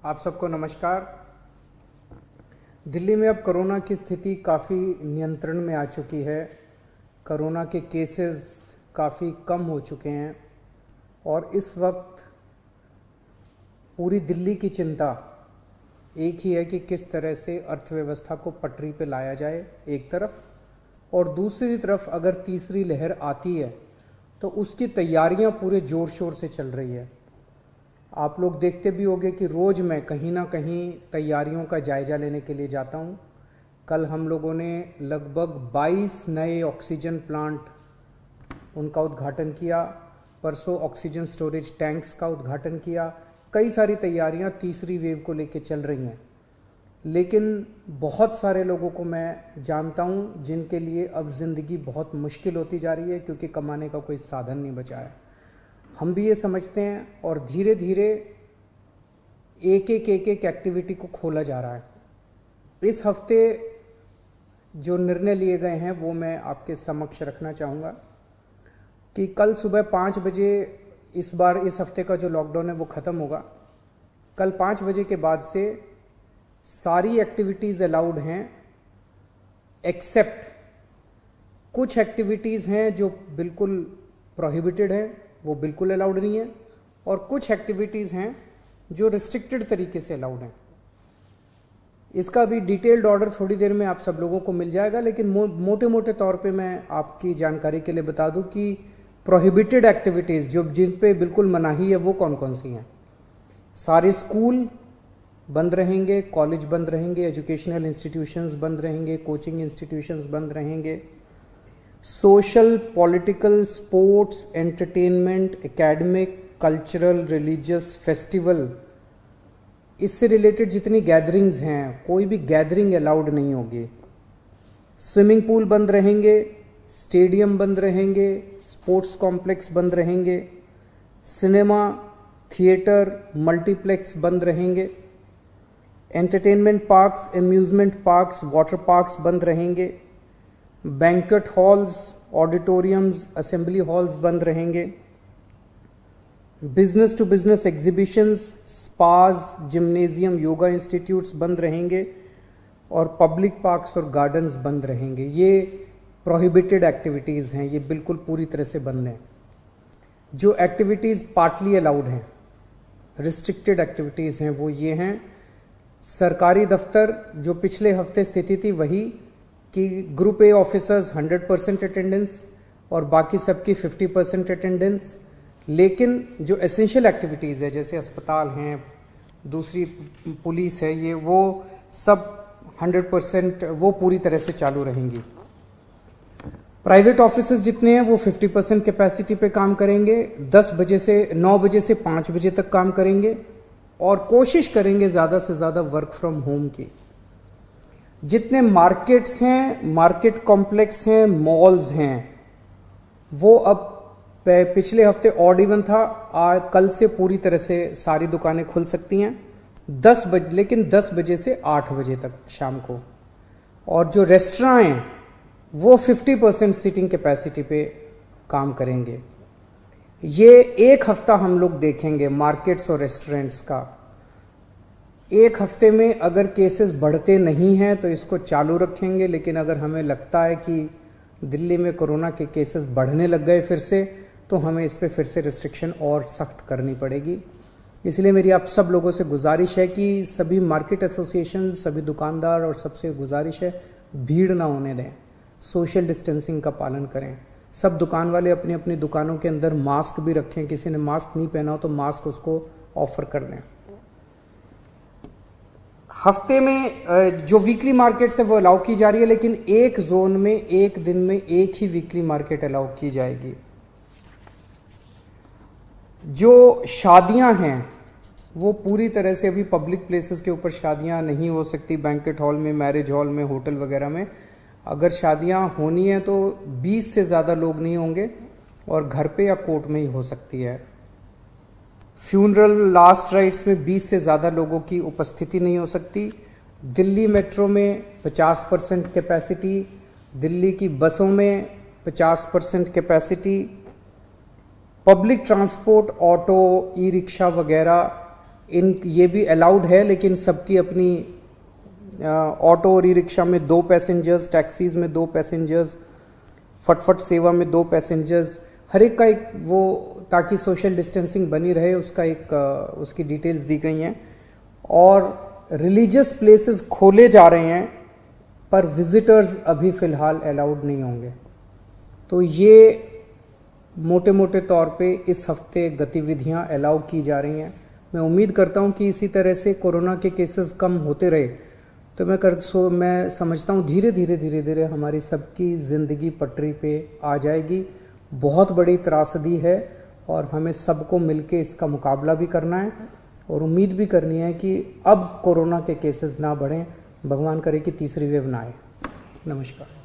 आप सबको नमस्कार। दिल्ली में अब कोरोना की स्थिति काफ़ी नियंत्रण में आ चुकी है। कोरोना के केसेस काफ़ी कम हो चुके हैं और इस वक्त पूरी दिल्ली की चिंता एक ही है कि किस तरह से अर्थव्यवस्था को पटरी पे लाया जाए एक तरफ, और दूसरी तरफ अगर तीसरी लहर आती है तो उसकी तैयारियां पूरे ज़ोर शोर से चल रही है। आप लोग देखते भी होंगे कि रोज़ मैं कहीं ना कहीं तैयारियों का जायज़ा लेने के लिए जाता हूं। कल हम लोगों ने लगभग 22 नए ऑक्सीजन प्लांट उनका उद्घाटन किया, परसों ऑक्सीजन स्टोरेज टैंक्स का उद्घाटन किया। कई सारी तैयारियां तीसरी वेव को लेकर चल रही हैं, लेकिन बहुत सारे लोगों को मैं जानता हूं जिनके लिए अब ज़िंदगी बहुत मुश्किल होती जा रही है क्योंकि कमाने का कोई साधन नहीं बचा है। हम भी ये समझते हैं और धीरे धीरे एक एक एक्टिविटी को खोला जा रहा है। इस हफ्ते जो निर्णय लिए गए हैं वो मैं आपके समक्ष रखना चाहूँगा कि कल सुबह 5 बजे इस बार इस हफ्ते का जो लॉकडाउन है वो ख़त्म होगा। कल 5 बजे के बाद से सारी एक्टिविटीज़ अलाउड हैं, एक्सेप्ट कुछ एक्टिविटीज़ हैं जो बिल्कुल प्रोहिबिटेड हैं, वो बिल्कुल अलाउड नहीं है, और कुछ एक्टिविटीज़ हैं जो रिस्ट्रिक्टेड तरीके से अलाउड हैं। इसका भी डिटेल्ड ऑर्डर थोड़ी देर में आप सब लोगों को मिल जाएगा, लेकिन मोटे मोटे तौर पे मैं आपकी जानकारी के लिए बता दूं कि प्रोहिबिटेड एक्टिविटीज़ जो जिन पे बिल्कुल मनाही है वो कौन कौन सी हैं। सारे स्कूल बंद रहेंगे, कॉलेज बंद रहेंगे, एजुकेशनल इंस्टीट्यूशंस बंद रहेंगे, कोचिंग इंस्टीट्यूशंस बंद रहेंगे, social, political, sports, entertainment, academic, cultural, religious, festival, इससे रिलेटेड जितनी गैदरिंग्स हैं कोई भी गैदरिंग अलाउड नहीं होगी। स्विमिंग पूल बंद रहेंगे, स्टेडियम बंद रहेंगे, स्पोर्ट्स कॉम्प्लेक्स बंद रहेंगे, सिनेमा, थिएटर, मल्टीप्लेक्स बंद रहेंगे, entertainment parks, amusement parks, water parks बंद रहेंगे, banquet halls, auditoriums, assembly halls बंद रहेंगे, business to business exhibitions, spas, gymnasium, yoga institutes बंद रहेंगे, और पब्लिक पार्क्स और गार्डन्स बंद रहेंगे। ये प्रोहिबिटेड एक्टिविटीज़ हैं, ये बिल्कुल पूरी तरह से बंद हैं। जो एक्टिविटीज़ पार्टली अलाउड हैं, रिस्ट्रिक्टेड एक्टिविटीज़ हैं, वो ये हैं। सरकारी दफ्तर जो पिछले हफ्ते स्थिति थी वही कि ग्रुप ए ऑफिसर्स 100% अटेंडेंस और बाकी सबकी 50% अटेंडेंस, लेकिन जो एसेंशियल एक्टिविटीज़ है जैसे अस्पताल हैं, दूसरी पुलिस है, ये वो सब 100% वो पूरी तरह से चालू रहेंगी। प्राइवेट ऑफिसेज जितने हैं वो 50% कैपेसिटी पे काम करेंगे, 9 बजे से 5 बजे तक काम करेंगे और कोशिश करेंगे ज़्यादा से ज़्यादा वर्क फ्रॉम होम की। जितने मार्केट्स हैं, मार्केट कॉम्प्लेक्स हैं, मॉल्स हैं, वो अब पिछले हफ्ते ऑड इवन था, कल से पूरी तरह से सारी दुकानें खुल सकती हैं 10 बजे, लेकिन 10 बजे से 8 बजे तक शाम को। और जो रेस्टोरेंट हैं वो 50% सीटिंग कैपेसिटी पे काम करेंगे। ये एक हफ्ता हम लोग देखेंगे मार्केट्स और रेस्टोरेंट्स का। एक हफ्ते में अगर केसेस बढ़ते नहीं हैं तो इसको चालू रखेंगे, लेकिन अगर हमें लगता है कि दिल्ली में कोरोना के केसेस बढ़ने लग गए फिर से, तो हमें इस पे फिर से रिस्ट्रिक्शन और सख्त करनी पड़ेगी। इसलिए मेरी आप सब लोगों से गुजारिश है कि सभी मार्केट एसोसिएशन, सभी दुकानदार और सबसे गुजारिश है भीड़ ना होने दें, सोशल डिस्टेंसिंग का पालन करें। सब दुकान वाले अपनी अपनी दुकानों के अंदर मास्क भी रखें, किसी ने मास्क नहीं पहना हो तो मास्क उसको ऑफर कर दें। हफ्ते में जो वीकली मार्केट्स है वो अलाउ की जा रही है, लेकिन एक जोन में एक दिन में एक ही वीकली मार्केट अलाउ की जाएगी। जो शादियां हैं वो पूरी तरह से अभी पब्लिक प्लेसेस के ऊपर शादियां नहीं हो सकती, बैंक्वेट हॉल में, मैरिज हॉल में, होटल वगैरह में। अगर शादियां होनी है तो 20 से ज़्यादा लोग नहीं होंगे और घर पे या कोर्ट में ही हो सकती है। फ्यूनरल, लास्ट राइट्स में 20 से ज़्यादा लोगों की उपस्थिति नहीं हो सकती। दिल्ली मेट्रो में 50% कैपेसिटी, दिल्ली की बसों में 50% capacity, public transport, auto, e rickshaw वगैरह ये भी अलाउड है, लेकिन सबकी अपनी ऑटो और ई रिक्शा में 2 पैसेंजर्स, टैक्सीज़ में 2 पैसेंजर्स, फटफट सेवा में 2 पैसेंजर्स, हर एक का एक वो, ताकि सोशल डिस्टेंसिंग बनी रहे, उसका एक उसकी डिटेल्स दी गई हैं। और रिलीजियस प्लेसेस खोले जा रहे हैं, पर विजिटर्स अभी फ़िलहाल अलाउड नहीं होंगे। तो ये मोटे मोटे तौर पे इस हफ्ते गतिविधियां अलाउ की जा रही हैं। मैं उम्मीद करता हूं कि इसी तरह से कोरोना के केसेस कम होते रहे तो मैं समझता हूं धीरे धीरे हमारी सबकी ज़िंदगी पटरी पे आ जाएगी। बहुत बड़ी त्रासदी है और हमें सबको मिलके इसका मुकाबला भी करना है और उम्मीद भी करनी है कि अब कोरोना के केसेस ना बढ़ें, भगवान करे कि तीसरी वेव ना आए। नमस्कार।